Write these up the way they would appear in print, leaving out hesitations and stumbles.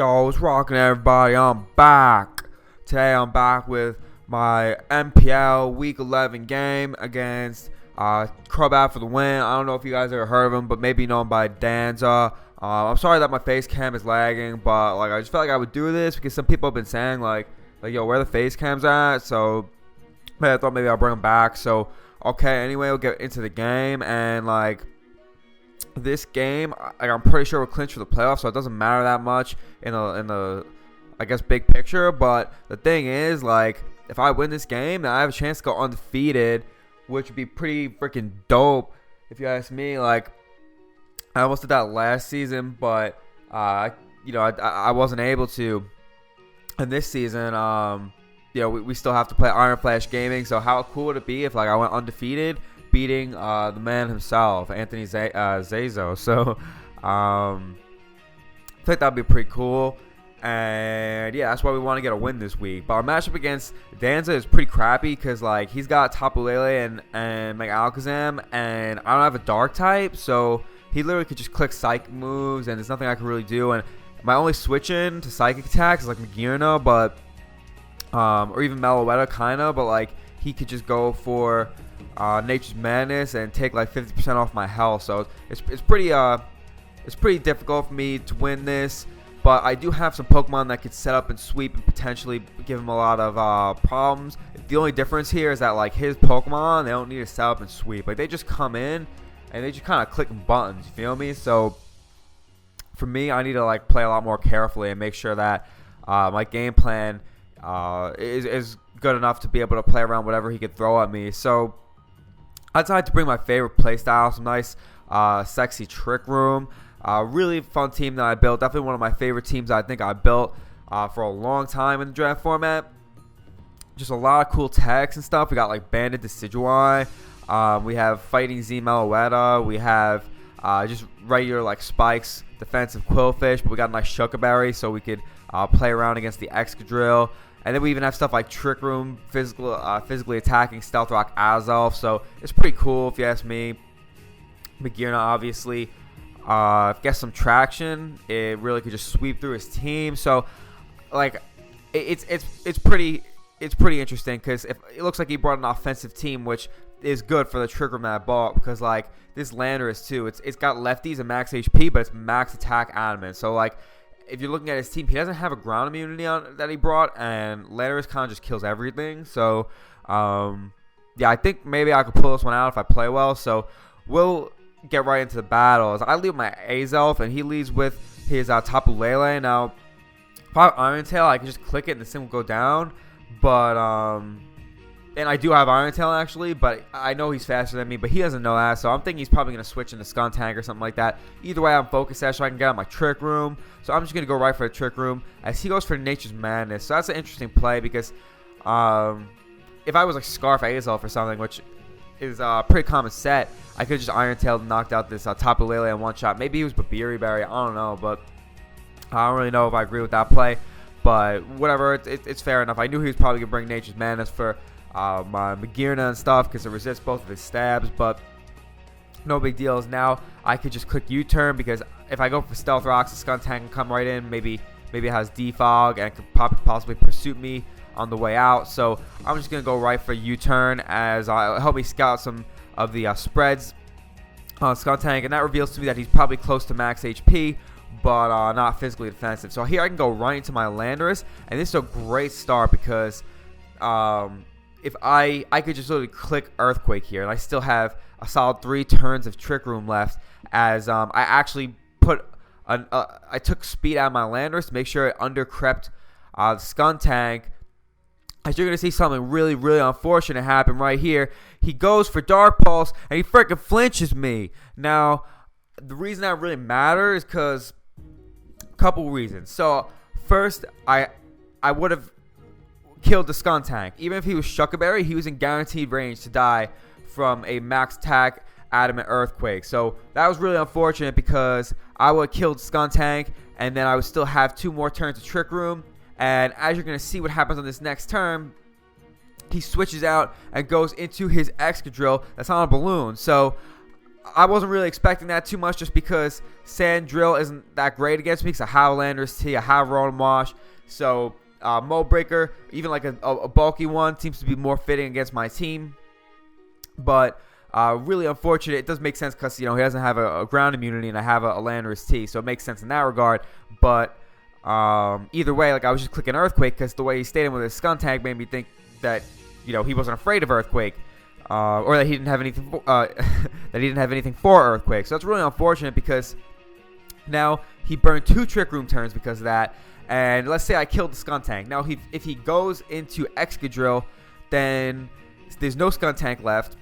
Yo, what's rocking, everybody? I'm back. Today I'm back with my NPL Week 11 game against Crowbat for the win. I don't know if you guys ever heard of him, but maybe you know him by Danza. I'm sorry that my face cam is lagging, but I just felt like I would do this because some people have been saying like yo, where the face cam's at? So I thought maybe I'll bring them back. So okay, anyway, we'll get into the game. And this game, I'm pretty sure we're clinched for the playoffs, so it doesn't matter that much in the I guess big picture. But the thing is, if I win this game, then I have a chance to go undefeated, which would be pretty freaking dope if you ask me. I almost did that last season, but I wasn't able to. And this season, we still have to play Iron Flash Gaming. So how cool would it be if I went undefeated, beating the man himself, Anthony Zazo. So I think that'd be pretty cool. And yeah, that's why we want to get a win this week. But our matchup against Danza is pretty crappy because he's got Tapu Lele and Mega Alakazam, and I don't have a dark type, so he literally could just click psychic moves, and there's nothing I can really do. And my only switch in to psychic attacks is Magirna, but or even Meloetta kinda, but he could just go for Nature's Madness and take 50% off my health. So it's pretty difficult for me to win this. But I do have some Pokemon that could set up and sweep and potentially give him a lot of problems. The only difference here is that his Pokemon, they don't need to set up and sweep. They just come in and they just kind of click buttons. You feel me? So for me, I need to play a lot more carefully and make sure that my game plan is good enough to be able to play around whatever he could throw at me. So I decided to bring my favorite playstyle, some nice sexy Trick Room. Really fun team that I built. Definitely one of my favorite teams I think I built for a long time in the draft format. Just a lot of cool techs and stuff. We got Banded Decidueye. We have Fighting Z Meloetta. We have just regular Spikes defensive Quillfish. But we got a nice Shuckaberry so we could play around against the Excadrill. And then we even have stuff like Trick Room, physically attacking Stealth Rock Azelf. So it's pretty cool if you ask me. Magirna obviously gets some traction. It really could just sweep through his team. So it's pretty interesting because if it looks like he brought an offensive team, which is good for the Trick Room that I bought, because this Landorus too, it's got lefties and max HP, but it's max attack adamant. So if you're looking at his team, he doesn't have a ground immunity that he brought, and Landorus kind of just kills everything. So yeah, I think maybe I could pull this one out if I play well. So we'll get right into the battles. I lead my Azelf, and he leads with his Tapu Lele. Now, if I have Iron Tail, I can just click it and the thing will go down. But and I do have Iron Tail actually, but I know he's faster than me, but he doesn't know that. So I'm thinking he's probably gonna switch into Skuntank or something like that. Either way, I'm focused so I can get out my Trick Room. So I'm just gonna go right for the Trick Room as he goes for Nature's Madness. So that's an interesting play because if I was Scarf Azelf or something, which is a pretty common set, I could just Iron Tail and knocked out this Tapu Lele in one shot. Maybe he was Babiri Berry, I don't know, but I don't really know if I agree with that play. But whatever, it's fair enough. I knew he was probably gonna bring Nature's Madness for my Magirna and stuff because it resists both of his stabs, but no big deals. Now I could just click U-turn because if I go for Stealth Rocks, the Skuntank can come right in. Maybe it has Defog and could possibly pursue me on the way out. So I'm just gonna go right for U-turn as help me scout some of the spreads on Skuntank, and that reveals to me that he's probably close to max HP, but not physically defensive. So here I can go right into my Landorus, and this is a great start because if I could just literally click Earthquake here, and I still have a solid 3 turns of Trick Room left. As I actually put I took speed out of my Landorus to make sure it undercrept the Skuntank. As you're going to see something really, really unfortunate happen right here. He goes for Dark Pulse, and he freaking flinches me. Now, the reason that really matters is because a couple reasons. So, first, I would have killed the Skuntank. Even if he was Shuckaberry, he was in guaranteed range to die from a max attack Adamant Earthquake. So, that was really unfortunate because I would have killed Skuntank, and then I would still have 2 more turns of Trick Room. And as you're going to see what happens on this next turn, he switches out and goes into his Excadrill that's on a balloon. So I wasn't really expecting that too much just because Sand Drill isn't that great against me because I have Landorus T, I have Roland Wash. So Mold Breaker, even like a bulky one, seems to be more fitting against my team. But really unfortunate. It does make sense because, you know, he doesn't have a ground immunity and I have a Landorus T. So it makes sense in that regard. But either way, like I was just clicking Earthquake because the way he stayed in with his Skuntank made me think that, you know, he wasn't afraid of Earthquake. Or that he didn't have anything for Earthquake. So that's really unfortunate because now he burned 2 Trick Room turns because of that. And let's say I killed the Skuntank. Now if he goes into Excadrill, then there's no Skuntank left,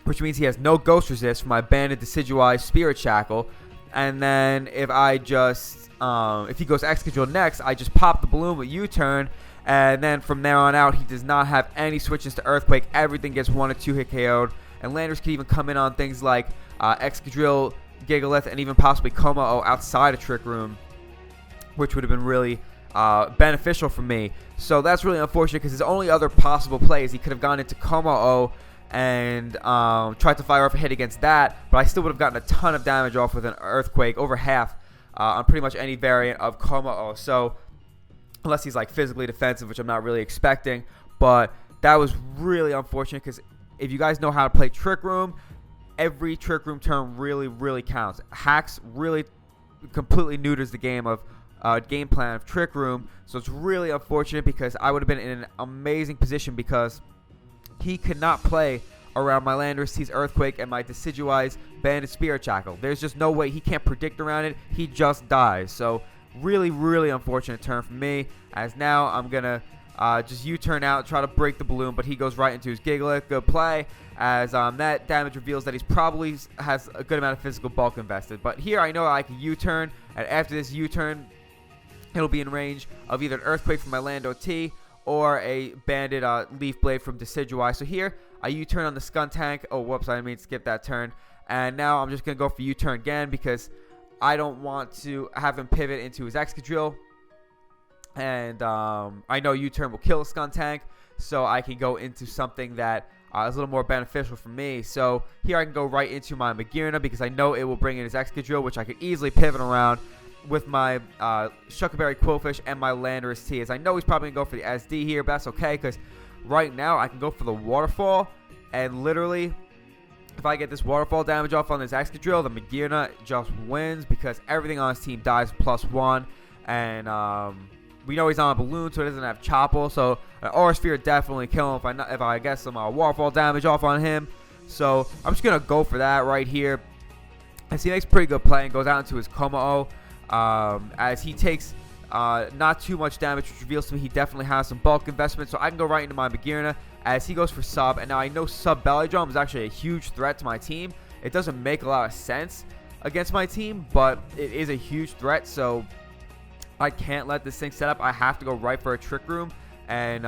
which means he has no Ghost Resist for my Banded Decidueye Spirit Shackle. And then if I just if he goes Excadrill next, I just pop the balloon with U-turn. And then from there on out, he does not have any switches to Earthquake. Everything gets 1 or 2 hit KO'd. And Landers can even come in on things like Excadrill, Gigalith, and even possibly Como-O outside of Trick Room, which would have been really beneficial for me. So that's really unfortunate because his only other possible play is he could have gone into Como-O and tried to fire off a hit against that. But I still would have gotten a ton of damage off with an Earthquake, over half on pretty much any variant of Como-O. So unless he's like physically defensive, which I'm not really expecting. But that was really unfortunate because if you guys know how to play Trick Room, every Trick Room turn really counts. Hacks really completely neuters the game of game plan of Trick Room. So it's really unfortunate because I would have been in an amazing position because he could not play around my Landorus T's Earthquake and my Decidueye's Banded Spirit Shackle. There's just no way. He can't predict around it. He just dies. So really unfortunate turn for me, as now I'm gonna just U-turn out, try to break the balloon, but he goes right into his Gigalith. Good play, as that damage reveals that he's probably has a good amount of physical bulk invested. But here I know I can U-turn, and after this U-turn, it'll be in range of either an Earthquake from my Lando T or a Banded Leaf Blade from Decidueye. So here I U-turn on the Skuntank. Oh, whoops, I didn't mean to skip that turn. And now I'm just gonna go for U-turn again because I don't want to have him pivot into his Excadrill. And I know U-turn will kill a Skuntank, so I can go into something that is a little more beneficial for me. So here I can go right into my Magearna because I know it will bring in his Excadrill, which I could easily pivot around with my Shuckleberry Quillfish and my Landorus T. As I know he's probably going to go for the SD here, but that's okay because right now I can go for the Waterfall, and literally if I get this Waterfall damage off on this Excadrill, the Magearna just wins because everything on his team dies +1. And we know he's on a balloon, so he doesn't have Chople. So an Aura Sphere definitely kill him if I get some Waterfall damage off on him. So I'm just going to go for that right here. As he makes pretty good play and goes out into his Como-O. As he takes not too much damage, which reveals to me he definitely has some bulk investment. So I can go right into my Magearna as he goes for sub. And now I know sub Belly Drum is actually a huge threat to my team. It doesn't make a lot of sense against my team, but it is a huge threat. So I can't let this thing set up. I have to go right for a Trick Room and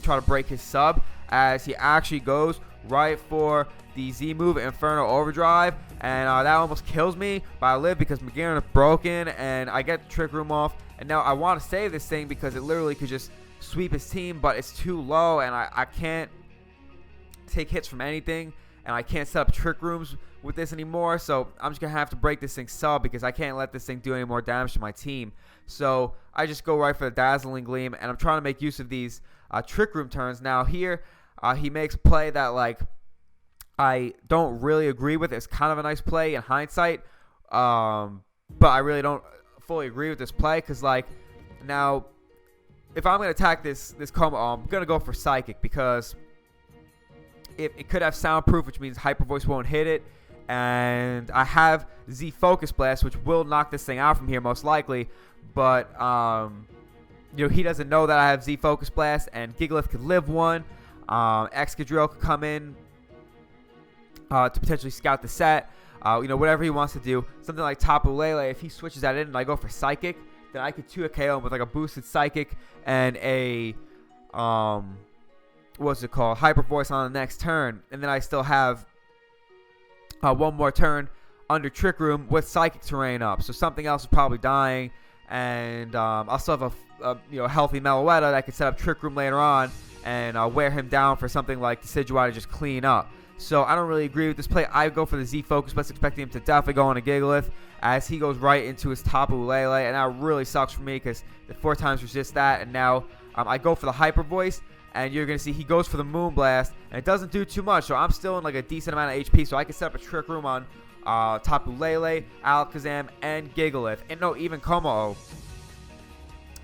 try to break his sub, as he actually goes right for the Z move, Inferno Overdrive, and that almost kills me, but I live because Magearna is broken, and I get the Trick Room off. And now I want to save this thing because it literally could just sweep his team, but it's too low, and I can't take hits from anything, and I can't set up Trick Rooms with this anymore. So I'm just gonna have to break this thing sub because I can't let this thing do any more damage to my team. So I just go right for the Dazzling Gleam, and I'm trying to make use of these Trick Room turns. Now here he makes a play that like I don't really agree with. It's kind of a nice play in hindsight, but I really don't fully agree with this play because like now if I'm gonna attack this Como, I'm gonna go for Psychic because it could have Soundproof, which means Hyper Voice won't hit it, and I have Z Focus Blast, which will knock this thing out from here most likely. But you know, he doesn't know that I have Z Focus Blast, and Gigalith could live one. Excadrill could come in to potentially scout the set. You know, whatever he wants to do. Something like Tapu Lele, if he switches that in and I go for Psychic, then I could 2 KO him with like a boosted Psychic and a what's it called, Hyper Voice on the next turn, and then I still have one more turn under Trick Room with Psychic Terrain up. So something else is probably dying, and I'll still have a you know, healthy Meloetta that could set up Trick Room later on and wear him down for something like Decidueye to just clean up. So I don't really agree with this play. I go for the Z focus, but expecting him to definitely go on a Gigalith as he goes right into his Tapu Lele, and that really sucks for me because the 4 times resist that, and now I go for the Hyper Voice, and you're going to see he goes for the Moonblast, and it doesn't do too much, so I'm still in like a decent amount of HP, so I can set up a Trick Room on Tapu Lele, Alakazam, and Gigalith, and no, even Como.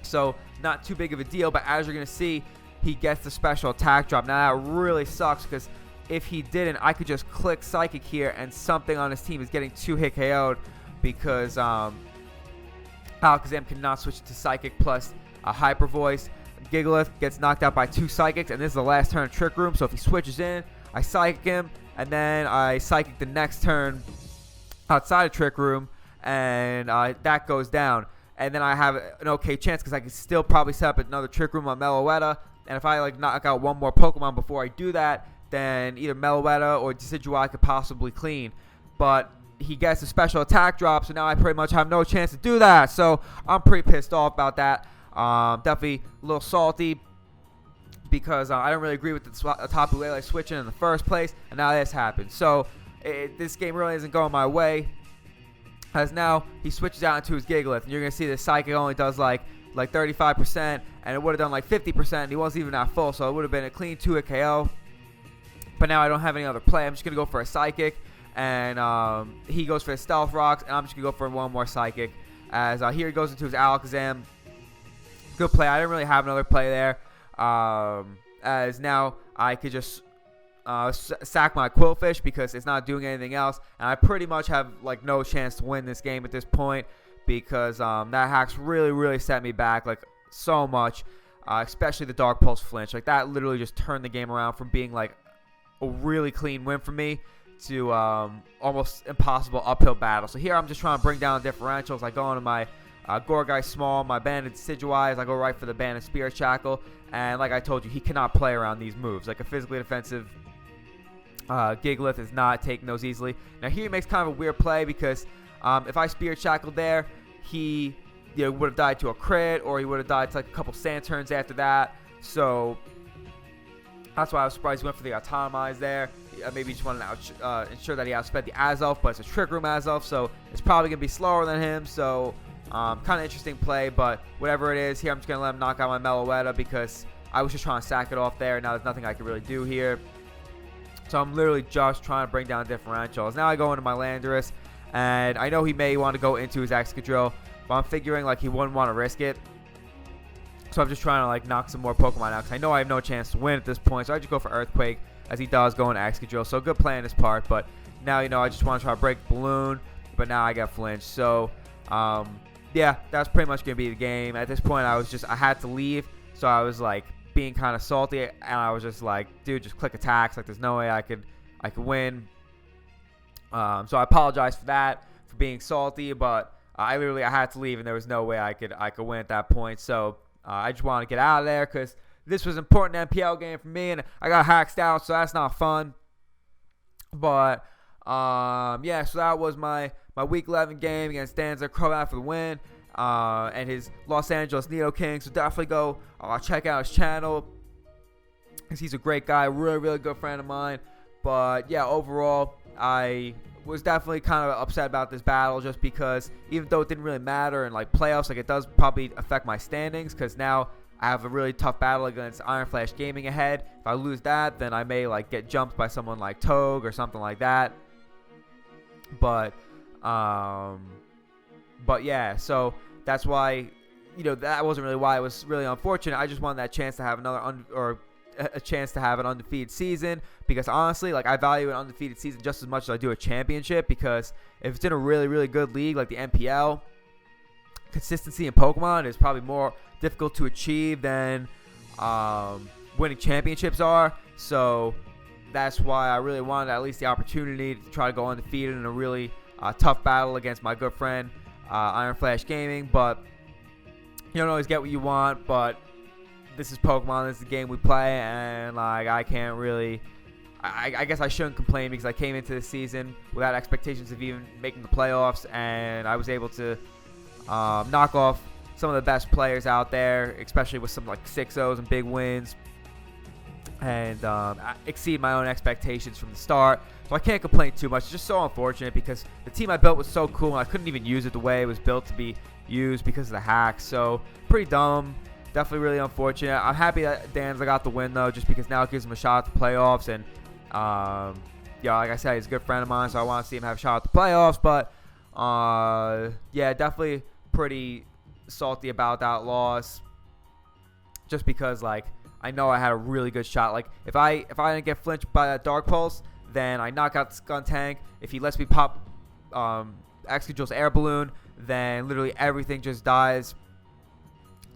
So not too big of a deal, but as you're going to see, he gets the special attack drop. Now that really sucks because if he didn't, I could just click Psychic here and something on his team is getting 2-hit KO'd because Alakazam cannot switch to Psychic plus a Hyper Voice. Gigalith gets knocked out by 2 Psychics, and this is the last turn of Trick Room, so if he switches in, I Psychic him, and then I Psychic the next turn outside of Trick Room, and that goes down. And then I have an okay chance because I can still probably set up another Trick Room on Meloetta, and if I like knock out one more Pokemon before I do that, then either Meloetta or Decidueye I could possibly clean. But he gets a special attack drop, so now I pretty much have no chance to do that. So I'm pretty pissed off about that. Definitely a little salty because I don't really agree with the Tapu Lele switching in the first place, and now this happened. So this game really isn't going my way, as now he switches out into his Gigalith, and you're going to see the Psychic only does like 35%, and it would have done like 50%, and he wasn't even at full, so it would have been a clean 2-hit KO. But now I don't have any other play. I'm just going to go for a Psychic, and he goes for his Stealth Rocks, and I'm just going to go for one more Psychic, as here he goes into his Alakazam. Good play. I didn't really have another play there, as now I could just sack my Quillfish because it's not doing anything else, and I pretty much have like no chance to win this game at this point because that hack's really set me back like so much, especially the Dark Pulse flinch. Like that literally just turned the game around from being like a really clean win for me to almost impossible uphill battle. So here I'm just trying to bring down differentials. I go into my Gourgeist Small, my Banded Decidueye, I go right for the Banded Spirit Shackle, and like I told you, he cannot play around these moves. Like a physically defensive Gigalith is not taking those easily. Now here he makes kind of a weird play because if I Spirit Shackle there, he would have died to a crit, or he would have died to like a couple sand turns after that. So that's why I was surprised he went for the Autotomize there. Maybe he just wanted to ensure that he outsped the Azelf, but it's a Trick Room Azelf, so it's probably going to be slower than him. So kind of interesting play, but whatever it is, here I'm just going to let him knock out my Meloetta because I was just trying to sack it off there. Now there's nothing I can really do here. So I'm literally just trying to bring down differentials. Now I go into my Landorus, and I know he may want to go into his Excadrill, but I'm figuring like he wouldn't want to risk it. So I'm just trying to like knock some more Pokemon out because I know I have no chance to win at this point. So I just go for Earthquake as he does go into Excadrill. So good play on his part, but now I just want to try to break Balloon, but now I got flinched. So yeah, that's pretty much going to be the game. At this point, I had to leave, so I was like being kind of salty, and I was just like, dude, just click attacks. Like there's no way I could win. So I apologize for that, for being salty, but I had to leave, and there was no way I could win at that point. So I just want to get out of there because this was an important NPL game for me, and I got hacked out, so that's not fun. But yeah, so that was my Week 11 game against Danza Crobat for the win, and his Los Angeles Nidokings. So definitely go check out his channel because he's a great guy, really good friend of mine. But yeah, overall, I was definitely kind of upset about this battle just because even though it didn't really matter in like playoffs, like it does probably affect my standings because now I have a really tough battle against Iron Flash Gaming ahead. If I lose that, then I may like get jumped by someone like Togue or something like that. But yeah, so that's why, that wasn't really why it was really unfortunate. I just wanted that chance to have a chance to have an undefeated season because honestly, like I value an undefeated season just as much as I do a championship because if it's in a really good league like the NPL, consistency in Pokemon is probably more difficult to achieve than winning championships are. So that's why I really wanted at least the opportunity to try to go undefeated in a really tough battle against my good friend Iron Flash Gaming. But you don't always get what you want, but this is Pokemon, this is the game we play, and like I can't really I guess I shouldn't complain because I came into the season without expectations of even making the playoffs, and I was able to knock off some of the best players out there, especially with some like 6-0s and big wins. and exceed my own expectations from the start. So I can't complain too much. It's just so unfortunate because the team I built was so cool and I couldn't even use it the way it was built to be used because of the hacks. So pretty dumb. Definitely really unfortunate. I'm happy that Danza got the win though, just because now it gives him a shot at the playoffs. And yeah, like I said, he's a good friend of mine, so I want to see him have a shot at the playoffs. But yeah, definitely pretty salty about that loss, just because like I know I had a really good shot. Like if I didn't get flinched by that Dark Pulse, then I knock out the Gun Tank. If he lets me pop Excadrill's air balloon, then literally everything just dies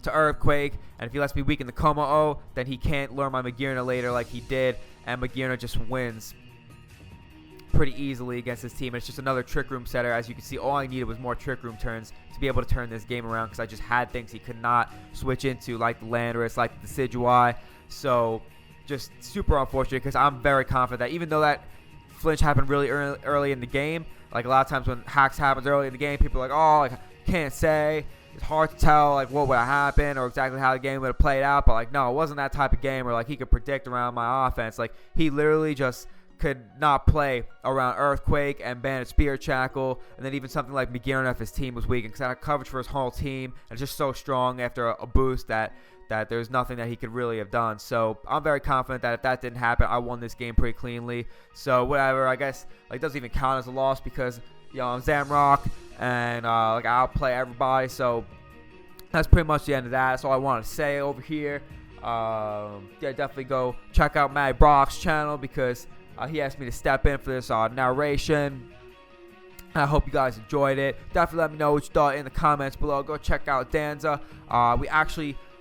to Earthquake. And if he lets me weaken the Como-O, then he can't lure my Magearna later like he did, and Magearna just wins pretty easily against this team. And it's just another Trick Room setter. As you can see, all I needed was more Trick Room turns to be able to turn this game around, because I just had things he could not switch into, like the Landorus, like the Decidueye. So just super unfortunate, because I'm very confident that even though that flinch happened really early in the game, like a lot of times when hacks happens early in the game, people are like, oh, like, I can't say. It's hard to tell like what would have happened or exactly how the game would have played out. But like, no, it wasn't that type of game where like he could predict around my offense. Like he literally just could not play around Earthquake and Bandit Spirit Shackle, and then even something like Magearna if his team was weak, because I had coverage for his whole team and just so strong after a boost that there's nothing that he could really have done. So I'm very confident that if that didn't happen, I won this game pretty cleanly. So whatever, I guess like doesn't even count as a loss, because you know I'm Zamrock and like I outplay everybody. So that's pretty much the end of that. That's all I want to say over here. Yeah, definitely go check out Matty Brock's channel, because he asked me to step in for this narration. I hope you guys enjoyed it. Definitely let me know what you thought in the comments below. Go check out Danza. I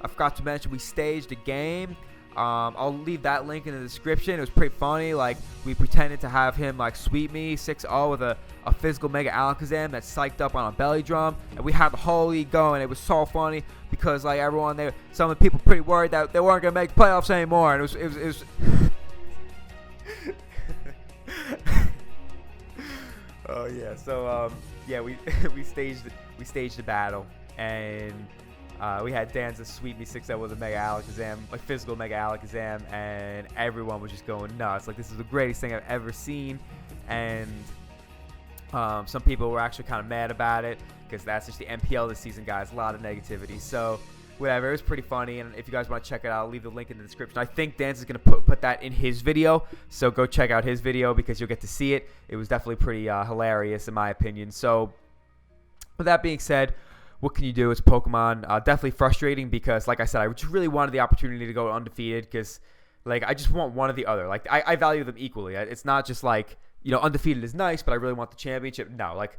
forgot to mention, we staged a game. I'll leave that link in the description. It was pretty funny. Like, we pretended to have him like sweep me 6-0 with a physical Mega Alakazam that's psyched up on a belly drum, and we had the whole league going. It was so funny because like everyone there, some of the people pretty worried that they weren't gonna make the playoffs anymore, and it was oh yeah. So yeah, we staged the battle, and we had Danza sweep me 6-0 with a Mega Alakazam, like physical Mega Alakazam, and everyone was just going nuts. Like, this is the greatest thing I've ever seen. And some people were actually kind of mad about it, because that's just the NPL this season, guys. A lot of negativity. So whatever, it was pretty funny. And if you guys want to check it out, I'll leave the link in the description. I think Danza's going to put that in his video, so go check out his video, because you'll get to see it. It was definitely pretty hilarious in my opinion. So with that being said, what can you do? It's Pokemon. Definitely frustrating, because like I said, I just really wanted the opportunity to go undefeated, because like I just want one or the other. Like I value them equally. It's not just like, you know, undefeated is nice, but I really want the championship. No, like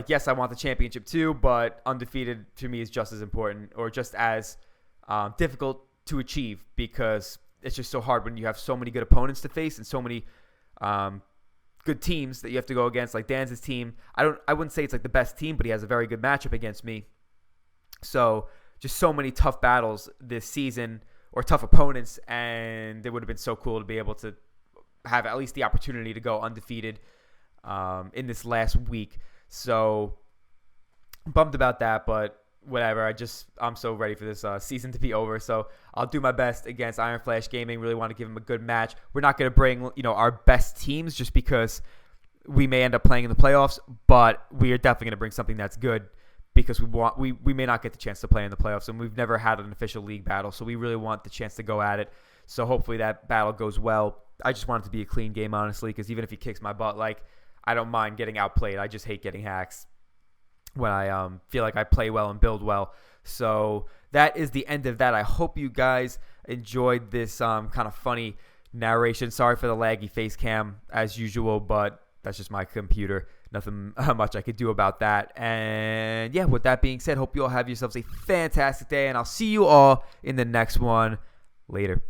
yes, I want the championship too, but undefeated to me is just as important, or just as difficult to achieve, because it's just so hard when you have so many good opponents to face and so many good teams that you have to go against. Like Danza's team, I wouldn't say it's like the best team, but he has a very good matchup against me. So just so many tough battles this season, or tough opponents, and it would have been so cool to be able to have at least the opportunity to go undefeated in this last week. So I'm bummed about that, but whatever. I'm so ready for this season to be over. So I'll do my best against Iron Flash Gaming. Really want to give him a good match. We're not going to bring, you know, our best teams, just because we may end up playing in the playoffs, but we are definitely going to bring something that's good, because we may not get the chance to play in the playoffs, and we've never had an official league battle, so we really want the chance to go at it. So hopefully that battle goes well. I just want it to be a clean game, honestly, because even if he kicks my butt, like, I don't mind getting outplayed. I just hate getting hacks when I feel like I play well and build well. So that is the end of that. I hope you guys enjoyed this kind of funny narration. Sorry for the laggy face cam as usual, but that's just my computer. Nothing much I could do about that. And yeah, with that being said, hope you all have yourselves a fantastic day, and I'll see you all in the next one. Later.